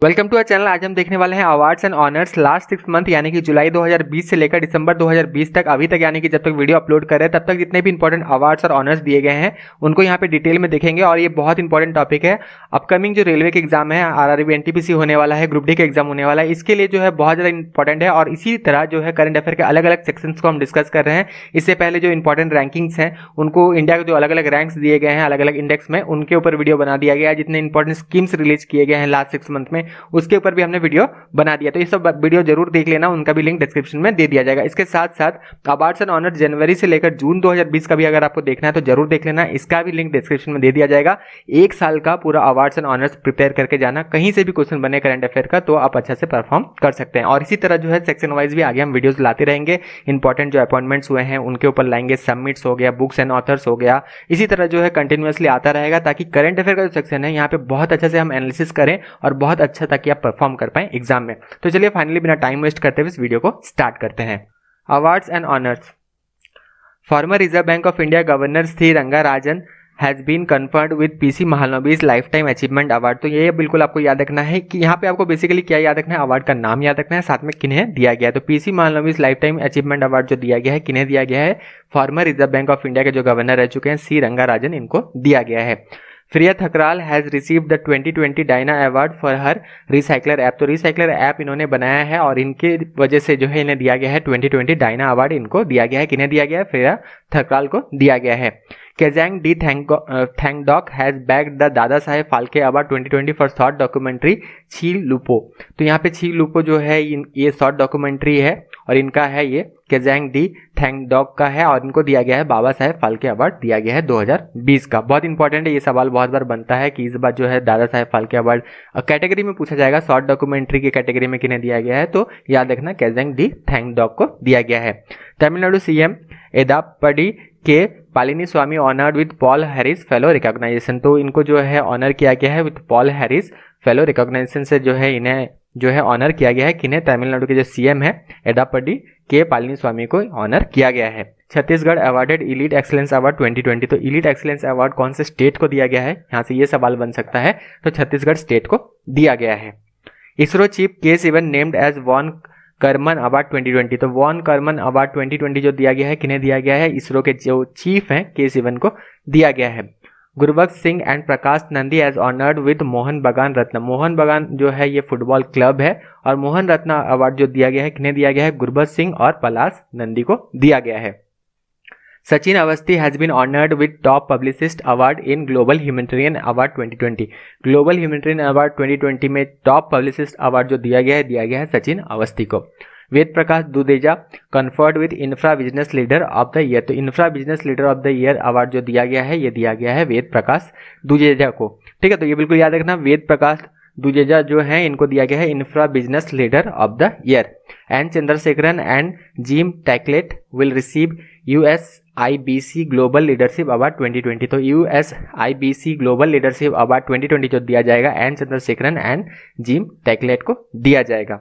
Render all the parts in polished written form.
Welcome to our channel. आज हम देखने वाले हैं awards and honours last 6 month यानी कि जुलाई 2020 से लेकर दिसंबर 2020 तक अभी तक, यानी कि जब तक वीडियो अपलोड कर रहे हैं तब तक जितने भी इंपॉर्टेंट अवार्ड्स और ऑनर्स दिए गए हैं उनको यहाँ पे डिटेल में देखेंगे। और ये बहुत इंपॉर्टेंट टॉपिक है। अपकमिंग जो रेलवे के एग्जाम है, आरआरबी एनटीपीसी होने वाला है, ग्रुप डी का एग्जाम होने वाला है, इसके लिए जो है बहुत ज़्यादा इंपॉर्टेंट है। और इसी तरह जो है करंट अफेयर के अलग अलग सेक्शंस को हम डिस्कस कर रहे हैं। इससे पहले जो इंपॉर्टेंट रैंकिंग्स हैं उनको, इंडिया के जो अलग अलग रैंक्स दिए गए हैं अलग अलग इंडेक्स में, उनके ऊपर वीडियो बना दिया गया है। जितने इंपॉर्टेंट स्कीम्स रिलीज किए गए हैं लास्ट 6 मंथ में उसके ऊपर भी हमने वीडियो बना दिया। तो ये सब वीडियो जरूर देख लेना, उनका भी लिंक डिस्क्रिप्शन में दे दिया जाएगा। इसके साथ साथ अवार्ड्स एंड ऑनर जनवरी से लेकर जून 2020 का भी अगर आपको देखना है तो जरूर देख लेना, इसका भी लिंक डिस्क्रिप्शन में दे दिया जाएगा। एक साल का पूरा अवार्ड्स एंड ऑनर्स प्रिपेयर करके जाना, कहीं से भी क्वेश्चन बने करंट अफेयर का तो आप अच्छा से परफॉर्म कर सकते हैं। और इसी तरह जो है सेक्शन वाइज भी आगे हम वीडियोस लाते रहेंगे। इंपॉर्टेंट जो अपॉइंटमेंट्स हुए हैं उनके ऊपर लाएंगे, सबमिट्स हो गया, बुक्स एंड ऑथर्स हो गया, इसी तरह जो है कंटिन्यूअसली आता रहेगा ताकि करंट अफेयर का जो सेक्शन है यहाँ पे बहुत अच्छे से हम एनालिसिस करें और बहुत अच्छा ताकि आप परफॉर्म कर पाएं एग्जाम में। तो चलिए फाइनली बिना टाइम वेस्ट करते हुए इस वीडियो को स्टार्ट करते हैं। Awards and honours. Former Reserve Bank of India governor Shri Rangarajan has been conferred with P C Mahalanobis life time achievement award. तो ये बिल्कुल आपको याद रखना है कि यहाँ पे आपको बेसिकली क्या याद रखना है, अवार्ड का नाम याद रखना है, साथ में किन्हें दिया गया है। तो PC Mahalanobis life time achievement award जो दिया गया है, किन्हें दिया गया है, farmer Reserve Bank of India के जो गवर्नर रह चुके हैं सी रंगाराजन, इनको दिया गया है। Priya Thakral has received the 2020 Diana award for her recycler app. तो रिसाइकलर ऐप इन्होंने बनाया है और इनके वजह से जो है इन्हें दिया गया है 2020 डायना अवार्ड, इनको दिया गया है। किन्हें दिया गया है, प्रिया थकराल को दिया गया है। Kezang D Thongdok has bagged the Dada Saheb Phalke award 2020 for short documentary Chi Lupo. तो यहाँ पे छी लुपो जो है ये शॉर्ट डॉक्यूमेंट्री है और इनका है, ये केजांग डी थैंगडॉक का है और इनको दिया गया है बाबा साहेब फाल्के अवार्ड दिया गया है 2020 का। बहुत इंपॉर्टेंट है, ये सवाल बहुत बार बनता है कि इस बार जो है दादा साहेब फाल्के अवार्ड कैटेगरी में पूछा जाएगा, शॉर्ट डॉक्यूमेंट्री की कैटेगरी में किन्हें दिया गया है, तो याद रखना केजांग डी थैंगडॉक को दिया गया है। Tamil Nadu CM Edappadi K Palaniswami honoured with Paul Harris fellow recognization. तो इनको जो है ऑनर किया गया है with Paul Harris fellow recognization से जो है इन्हें जो है ऑनर किया गया है। किन्हें, तमिलनाडु के जो सीएम है एडापडी के पालिनी स्वामी को ऑनर किया गया है। Chhattisgarh awarded elite excellence award 2020। तो इलीट एक्सीलेंस अवार्ड कौन से स्टेट को दिया गया है, यहाँ से ये सवाल बन सकता है, तो छत्तीसगढ़ स्टेट को दिया गया है। ISRO chief K Sivan named as Von Karman award 2020। तो वॉन करमन अवार्ड 2020 जो दिया गया है, किन्हें दिया गया है, इसरो के जो चीफ हैं के सिवन को दिया गया है। Gurbaksh Singh and Prakash Nandy as honoured with Mohun Bagan Ratna. Mohan बगान जो है ये फुटबॉल क्लब है और मोहन रत्न अवार्ड जो दिया गया है, किन्हें दिया गया है, गुरबख्श सिंह और पलाश नंदी को दिया गया है। Sachin Awasthi has been honoured with top publicist award in global humanitarian award 2020। Global humanitarian award 2020 में टॉप पब्लिसिस्ट अवार्ड जो दिया गया है सचिन अवस्थी को। Ved Prakash Dudeja conferred with infra business leader of the year. तो infra business leader of the year award जो दिया गया है, ये दिया गया है वेद प्रकाश दुदेजा को। ठीक है, तो ये बिल्कुल याद रखना, वेद प्रकाश दुदेजा जो है इनको दिया गया है infra business leader of the year. N Chandrasekaran and Jim Taiclet will receive USIBC global leadership award 2020। तो USIBC ग्लोबल लीडरशिप अवार्ड 2020 जो दिया जाएगा N Chandrasekaran and Jim Taiclet को दिया जाएगा।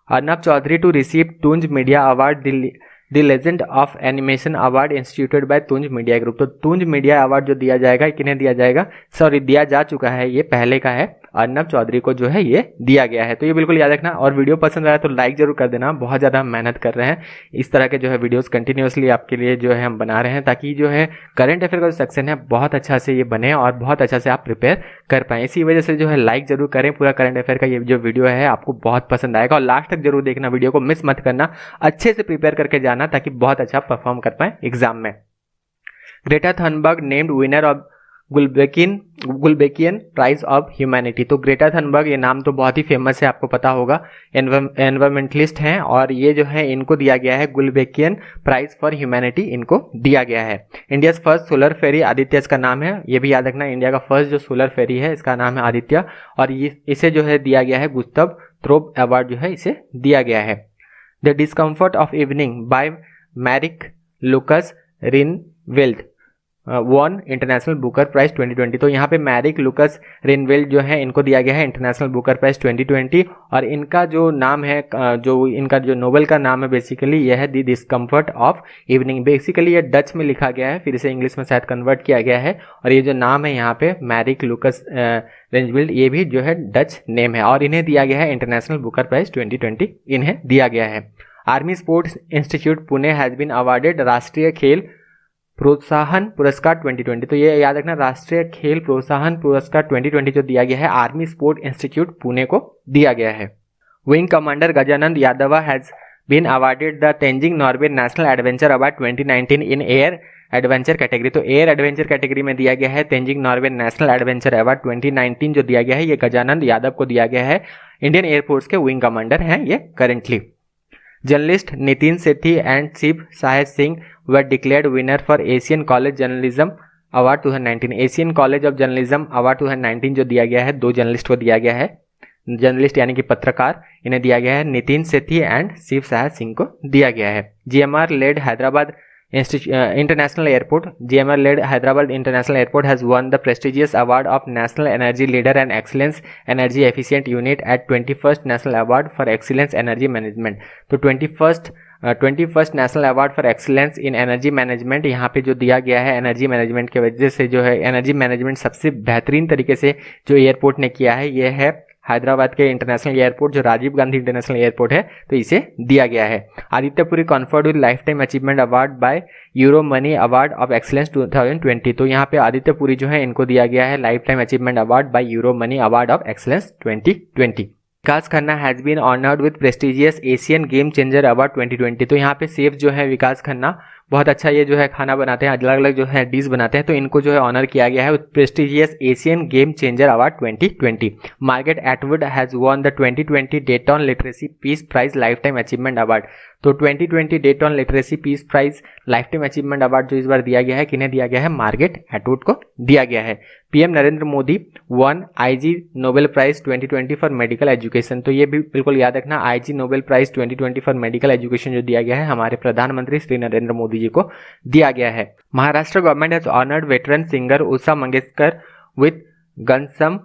Arnab Chaudhary to receive Toonz media award the legend of animation award instituted by Toonz media group. तो Toonz media award जो दिया जाएगा, किन्हें दिया जाएगा, सॉरी दिया जा चुका है, ये पहले का है, अर्नब चौधरी को जो है ये दिया गया है। तो ये बिल्कुल याद रखना। और वीडियो पसंद आया तो लाइक जरूर कर देना, बहुत ज़्यादा हम मेहनत कर रहे हैं, इस तरह के जो है वीडियोस कंटिन्यूसली आपके लिए जो है हम बना रहे हैं ताकि जो है करंट अफेयर का जो सेक्शन है बहुत अच्छा से ये बने और बहुत अच्छा से आप प्रिपेयर कर पाएँ। इसी वजह से जो है लाइक जरूर करें। पूरा करंट अफेयर का ये जो वीडियो है आपको बहुत पसंद आएगा और लास्ट तक जरूर देखना, वीडियो को मिस मत करना, अच्छे से प्रिपेयर करके जाना ताकि बहुत अच्छा परफॉर्म कर पाएँ एग्जाम में। Greta Thunberg named winner of Gulbenkian prize of humanity. तो ग्रेटा थनबर्ग, ये नाम तो बहुत ही फेमस है, आपको पता होगा, एनवायरमेंटलिस्ट हैं और ये जो है इनको दिया गया है गुलबेकियन प्राइज फॉर ह्यूमैनिटी, इनको दिया गया है। इंडिया फर्स्ट सोलर फेरी आदित्य इसका नाम है, ये भी याद रखना, इंडिया का फर्स्ट जो सोलर फेरी है इसका नाम है आदित्य और इसे जो है दिया गया है गुस्तव थ्रोप अवार्ड जो है इसे दिया गया है। The discomfort of evening by Marieke Lucas Rijneveld. Won international Booker prize 2020। तो यहाँ पे मैरिक लुकस रेनवेल्ड जो है इनको दिया गया है इंटरनेशनल बुकर प्राइज 2020। और इनका जो नाम है, जो इनका जो नोबेल का नाम है बेसिकली यह है the discomfort of evening. Basically ये डच में लिखा गया है, फिर इसे इंग्लिश में शायद कन्वर्ट किया गया है। और ये जो नाम है यहाँ पे मैरिक लुकस रेनवेल्ड, ये भी जो है डच नेम है और इन्हें दिया गया है इंटरनेशनल बुकर प्राइज 2020 इन्हें दिया गया है। Army sports institute Pune has been awarded Rashtriya Khel प्रोत्साहन पुरस्कार 2020। तो ये याद रखना, राष्ट्रीय खेल प्रोत्साहन पुरस्कार 2020 जो दिया गया है आर्मी स्पोर्ट इंस्टीट्यूट पुणे को दिया गया है। Wing commander Gajanand Yadav has been awarded the Tenzing Norgay national adventure award 2019 in air adventure category. तो एयर एडवेंचर कैटेगरी में दिया गया है Tenzing Norgay national adventure award 2019 जो दिया गया है ये गजानंद यादव को दिया गया है। इंडियन एयरफोर्स के विंग कमांडर हैं ये currently. Journalist Nitin Sethi and Shiv Sahib Singh were declared winner for Asian college journalism award 2019। Asian college of journalism award 2019 जो दिया गया है दो जर्नलिस्ट को दिया गया है, जर्नलिस्ट यानी कि पत्रकार, इन्हें दिया गया है नितिन सेठी एंड शिव साहेब सिंह को दिया गया है। GMR led Hyderabad International Airport, GMR led Hyderabad International Airport has won the prestigious award of National Energy Leader and Excellence Energy Efficient Unit at 21st National Award for Excellence Energy Management। तो 21st national award for excellence in energy management यहाँ पे जो दिया गया है energy management की वजह से जो है एनर्जी मैनेजमेंट सबसे बेहतरीन तरीके से जो एयरपोर्ट ने किया है ये है हैदराबाद के इंटरनेशनल एयरपोर्ट जो राजीव गांधी इंटरनेशनल एयरपोर्ट है, तो इसे दिया गया है। Aditya Puri conferred with life time achievement award by Euromoney award of excellence 2020। तो यहाँ पे आदित्यपुरी जो है इनको दिया गया है life time achievement award by Euromoney award of excellence 2020। Vikas Khanna has been honoured with prestigious Asian game changer award 2020। तो यहाँ पे सेफ जो है विकास खन्ना बहुत अच्छा ये जो है खाना बनाते हैं, अलग अलग जो है डिश बनाते हैं, तो इनको जो है ऑनर किया गया है with prestigious Asian game changer award 2020। Margaret Atwood has won the 2020 Dayton literacy peace prize life time achievement award. तो 2020 Dayton literacy peace prize life time achievement award जो इस बार दिया गया है किन्हें दिया गया है, मार्गरेट एटवुड को दिया गया है। PM Narendra Modi won IG Nobel prize 2020 for medical education. तो ये भी बिल्कुल याद रखना, IG Nobel prize 2020 for medical education जो दिया गया है हमारे प्रधानमंत्री श्री नरेंद्र मोदी जी को दिया गया है। Maharashtra government has honoured veteran singer Usha Mangeshkar with Ghanshyam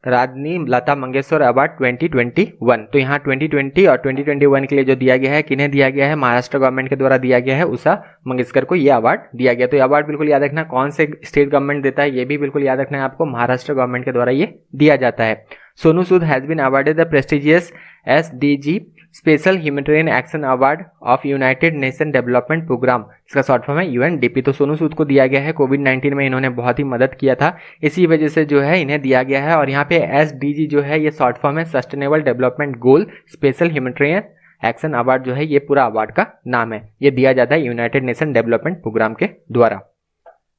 राजनी लता मंगेशकर अवार्ड 2021। तो यहाँ 2020 और 2021 के लिए जो दिया गया है किन्हें दिया गया है, महाराष्ट्र गवर्नमेंट के द्वारा दिया गया है उषा मंगेशकर को ये अवार्ड दिया गया। तो ये अवार्ड बिल्कुल याद रखना, कौन से स्टेट गवर्नमेंट देता है ये भी बिल्कुल याद रखना है आपको, महाराष्ट्र गवर्नमेंट के द्वारा ये दिया जाता है। Sonu Sood has been awarded the prestigious SDG special humanitarian action award of United Nation Development Programme, इसका शॉर्ट फॉर्म है UNDP। तो सोनू सूद को दिया गया है, कोविड-19 में इन्होंने बहुत ही मदद किया था, इसी वजह से जो है इन्हें दिया गया है। और यहाँ पे SDG जो है ये शॉर्ट फॉर्म है sustainable development goal special humanitarian action award जो है ये पूरा अवार्ड का नाम है, ये दिया जाता है यूनाइटेड नेशन डेवलपमेंट प्रोग्राम के द्वारा।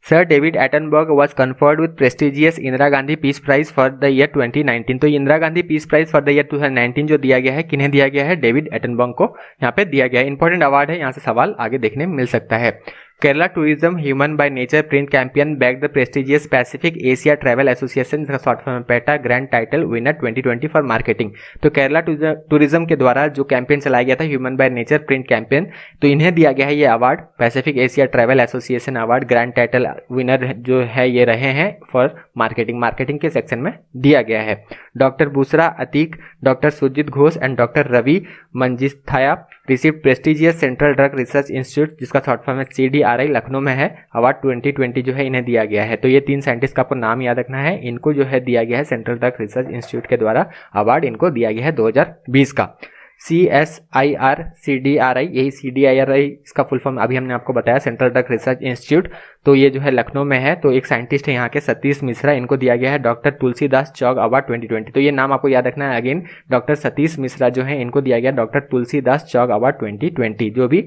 Sir David Attenborough was conferred with prestigious Indira Gandhi peace prize for the year 2019। तो Indira Gandhi peace prize for the year 2019 जो दिया गया है किन्हें दिया गया है, डेविड एटनबर्ग को यहाँ पे दिया गया है। इंपॉर्टेंट अवार्ड है, यहाँ से सवाल आगे देखने मिल सकता है। Kerala tourism human by nature print campaign bag the prestigious Pacific Asia travel association, इसका short form PATA grand title winner 2020 for marketing. तो केरला टूरिज्म के द्वारा जो कैंपेन चलाया गया था human by nature print campaign, तो इन्हें दिया गया है ये award, Pacific Asia travel association award grand title winner जो है ये रहे हैं फॉर मार्केटिंग के सेक्शन में दिया गया है। Doctor Bushra Ateeq, doctor Sujit Ghosh and doctor Ravi Manjithaya receive prestigious central drug research institute, जिसका शॉर्ट फॉर्म है CDRI, लखनऊ में है, अवार्ड 2020 जो है इन्हें दिया गया है। तो ये तीन साइंटिस्ट का आपको नाम याद रखना है, इनको जो है दिया गया है सेंट्रल ड्रग रिसर्च इंस्टीट्यूट के द्वारा अवार्ड इनको दिया गया है 2020 का। CSIR CDRI, यही CDRI इसका फुल फॉर्म अभी हमने आपको बताया, सेंट्रल ड्रग रिसर्च इंस्टीट्यूट, तो ये जो है लखनऊ में है। तो एक साइंटिस्ट है यहाँ के सतीश मिश्रा, इनको दिया गया है डॉक्टर तुलसीदास चौक अवार्ड 2020। तो ये नाम आपको याद रखना है, अगेन डॉक्टर सतीश मिश्रा जो है इनको दिया गया डॉक्टर तुलसीदास चौक अवार्ड 2020, जो भी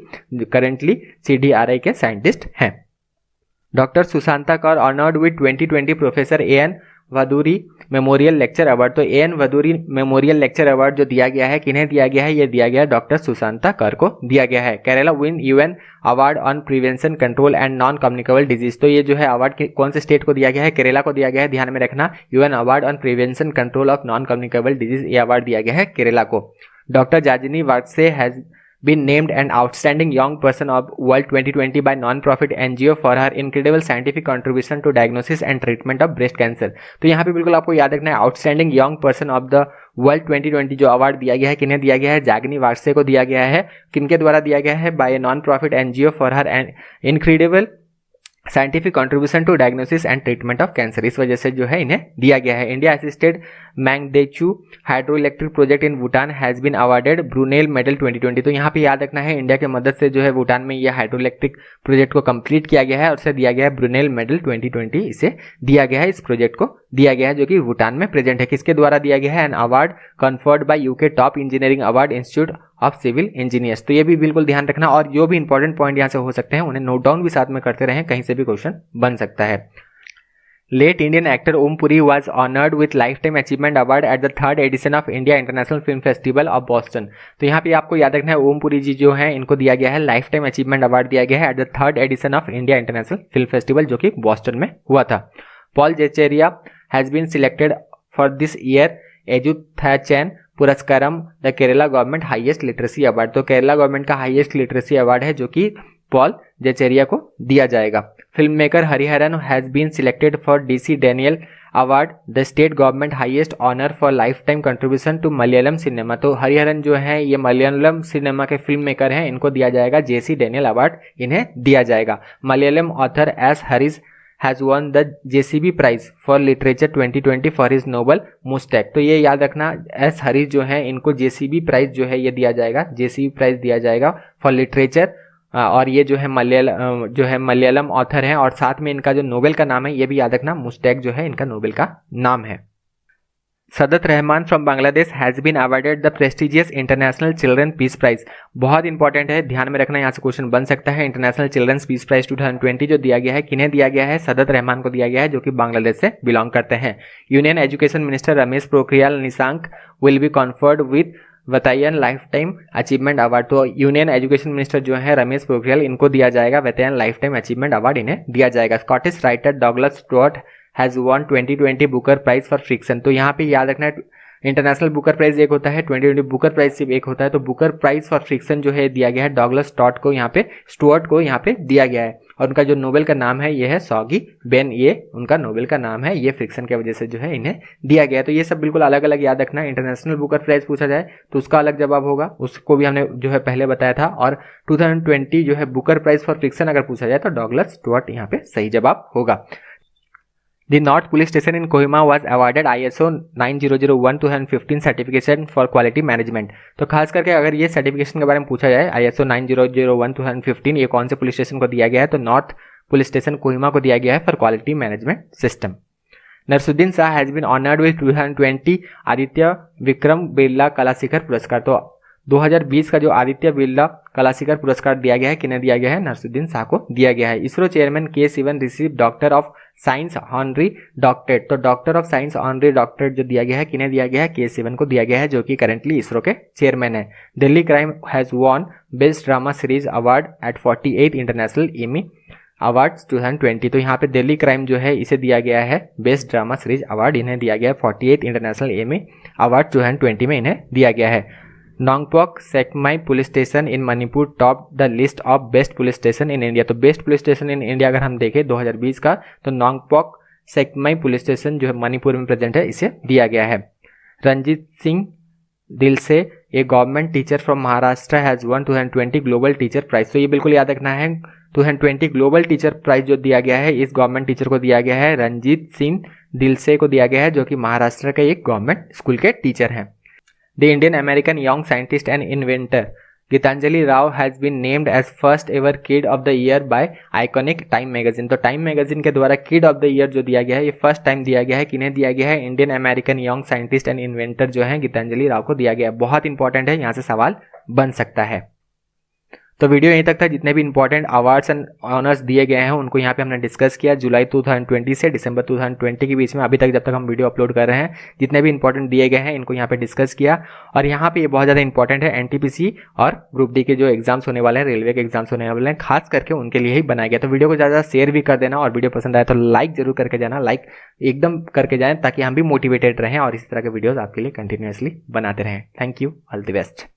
करेंटली CDRI के साइंटिस्ट हैं। Doctor Sushanta Kaur honoured with 2020 professor AN Bhaduri memorial lecture award. तो AN Bhaduri memorial lecture award जो दिया गया है किन्हें दिया गया है, ये दिया गया है डॉक्टर सुशांता कर को दिया गया है। Kerala win UN award on prevention control and non communicable disease. तो ये जो है अवार्ड कौन से स्टेट को दिया गया है, केरला को दिया गया है, ध्यान में रखना, UN award on prevention control of non communicable disease, ये अवार्ड दिया गया है केरला को। Doctor Jajini Vatse has been named an outstanding young person of World 2020 by non-profit NGO for her incredible scientific contribution to diagnosis and treatment of breast cancer। तो यहाँ पे बिल्कुल आपको याद रखना है outstanding young person of the world 2020 जो award दिया गया है किन्हें दिया गया है, जागनी वाटसे को दिया गया है। किनके द्वारा दिया गया है? By a non profit NGO for her incredible scientific contribution to diagnosis and treatment of cancer, इस वजह से जो है इन्हें दिया गया है। India assisted Mangdechhu hydro electric project in Bhutan has been awarded Brunel medal 2020। तो यहाँ पे याद रखना है इंडिया की मदद से जो है भूटान में यह हाइड्रो इलेक्ट्रिक प्रोजेक्ट को कंप्लीट किया गया है और उसे दिया गया है ब्रूनेल मेडल 2020, इसे दिया गया है, इस प्रोजेक्ट को दिया गया है जो कि भूटान में प्रेजेंट है। किसके द्वारा दिया गया है? An award conferred by UK top engineering award institute of civil engineers. तो ये भी बिल्कुल ध्यान रखना और जो भी इंपॉर्टेंट पॉइंट यहाँ से हो सकते हैं उन्हें नोट डाउन भी साथ में करते रहें, कहीं से भी क्वेश्चन बन सकता है। Late Indian actor Om Puri was honoured with life time achievement award at the 3rd edition of India international film festival of Boston. तो यहाँ पे आपको याद रखना है ओम पुरी जी जो हैं इनको दिया गया है लाइफ टाइम अचीवमेंट अवार्ड दिया गया है at the 3rd edition of India international film festival जो कि बॉस्टन में हुआ था। Paul Zacharia has been selected for this year Ezhuthachan Puraskaram the Kerala government highest literacy award. तो केरला गवर्नमेंट का हाईएस्ट लिटरेसी अवार्ड है जो कि पॉल जेचेरिया को दिया जाएगा। Film maker Hariharan has been selected for DC Daniel award the state government highest honour for life time contribution to Malayalam cinema. तो हरिहरन जो है ये मलयालम सिनेमा के फिल्म मेकर हैं, इनको दिया जाएगा JC डैनियल अवार्ड, इन्हें दिया जाएगा। Malayalam author S Harish has won the JCB prize for literature 2020 for his novel moustache. तो ये याद रखना एस हरीश जो है इनको JCB प्राइज जो है ये दिया जाएगा, JCB प्राइज दिया जाएगा फॉर लिटरेचर, और ये जो है मलयालम ऑथर हैं और साथ में इनका जो नोबेल का नाम है ये भी याद रखना, मुस्टैक जो है इनका नोबेल का नाम है। Sadat Rahman from Bangladesh has been awarded the prestigious international children peace prize. बहुत इंपॉर्टेंट है, ध्यान में रखना, यहाँ से क्वेश्चन बन सकता है। इंटरनेशनल चिल्ड्रंस पीस प्राइज 2020 जो दिया गया है किन्हें दिया गया है? सदत रहमान को दिया गया है जो कि बांग्लादेश से बिलोंग करते हैं। Union education minister Ramesh Pokhriyal Nishank will be conferred with Vatayan life time achievement award. तो यूनियन एजुकेशन मिनिस्टर जो है रमेश पोखरियाल, इनको दिया जाएगा Vatayan life time achievement award, इन्हें दिया जाएगा। Scottish writer Douglas Stuart has won 2020 Booker prize for fiction. तो यहाँ पे याद रखना है इंटरनेशनल बुकर प्राइज एक होता है, 2020 बुकर प्राइज सिर्फ एक होता है। तो बुकर प्राइज फॉर फिक्शन जो है दिया गया है डॉगलस स्टुअर्ट को यहाँ पे दिया गया है और उनका जो नोबेल का नाम है ये है सॉगी बेन, ये उनका नोबेल का नाम है, ये फिक्शन की वजह से जो है इन्हें दिया गया है। तो ये सब बिल्कुल अलग अलग याद रखना। इंटरनेशनल बुकर प्राइज पूछा जाए तो उसका अलग जवाब होगा, उसको भी हमने जो है पहले बताया था। और 2020 जो है बुकर प्राइज फॉर फिक्शन अगर पूछा जाए तो डॉगलस स्टुअर्ट यहाँ पे सही जवाब होगा। The North Police Station in Kohima was awarded ISO 9001:2015 certification for quality management. तो खास करके अगर ये सर्टिफिकेशन के बारे में पूछा जाए ISO 9001:2015 ये कौन से पुलिस स्टेशन को दिया गया है? तो नॉर्थ पुलिस स्टेशन कोहिमा को दिया गया है for quality management system. Nasiruddin Shah has been honoured with 2020 Aditya Vikram Birla Kalashikhar Puraskar. तो 2020 का जो आदित्य बिरला कलाशिखर पुरस्कार दिया गया है किन्हें दिया गया है? नरसुद्दीन शाह को दिया गया है। ISRO chairman K Sivan receive doctor of science honorary doctorate. तो doctor of science honorary doctorate जो दिया गया है किन्हें दिया गया है? के सिवन को दिया गया है जो कि करेंटली इसरो के चेयरमैन है। Delhi crime has won best drama series award eight 48 international Emmy awards 2020। तो यहाँ पे दिल्ली क्राइम जो है इसे दिया गया है बेस्ट ड्रामा सीरीज अवार्ड, इन्हें दिया गया है 48 इंटरनेशनल एमी अवार्ड 2020 में इन्हें दिया गया है। Nongpok Sekmai police station in Manipur top the list of best police station in India. तो best police station in India अगर हम देखें 2020 का तो नोंगपोक सेकमाई पुलिस स्टेशन जो है मणिपुर में प्रेजेंट है, इसे दिया गया है। रंजीत सिंह दिल से a government teacher from Maharashtra has won 2020 global teacher prize. तो ये बिल्कुल याद रखना है, 2020 ग्लोबल टीचर प्राइज जो दिया गया है इस गवर्नमेंट टीचर को दिया गया है रंजीत सिंह दिलसे को दिया गया है जो कि महाराष्ट्र के एक गवर्नमेंट स्कूल के टीचर हैं। The Indian American young scientist and inventor Gitanjali Rao has been named as first ever Kid of the Year by Iconic Time Magazine। तो टाइम मैगजीन के द्वारा किड ऑफ द ईयर जो दिया गया है ये फर्स्ट टाइम दिया गया है, किन्हें दिया गया है? Indian American young scientist and inventor जो है गीतांजलि राव को दिया गया है। बहुत इंपॉर्टेंट है, यहाँ से सवाल बन सकता है। तो वीडियो यहीं तक था। जितने भी इंपॉर्टेंट अवार्ड्स एंड ऑनर्स दिए गए हैं उनको यहाँ पे हमने डिस्कस किया जुलाई 2020 से दिसंबर 2020 के बीच में, अभी तक जब तक हम वीडियो अपलोड कर रहे हैं जितने भी इंपॉर्टेंट दिए गए हैं इनको यहाँ पे डिस्कस किया। और यहाँ पे ये बहुत ज़्यादा इंपॉर्टेंट है, NTPC और ग्रुप डी के जो एग्जाम्स होने वाले हैं, रेलवे के एग्जाम्स होने वाले हैं, खास करके उनके लिए ही बनाया गया। तो वीडियो को ज़्यादा शेयर भी कर देना और वीडियो पसंद आए तो लाइक जरूर करके जाना, लाइक एकदम करके जाएँ ताकि हम भी मोटिवेटेड रहें और इसी तरह के वीडियोज़ आपके लिए कंटिन्यूसली बनाते रहें। Thank you, all the best.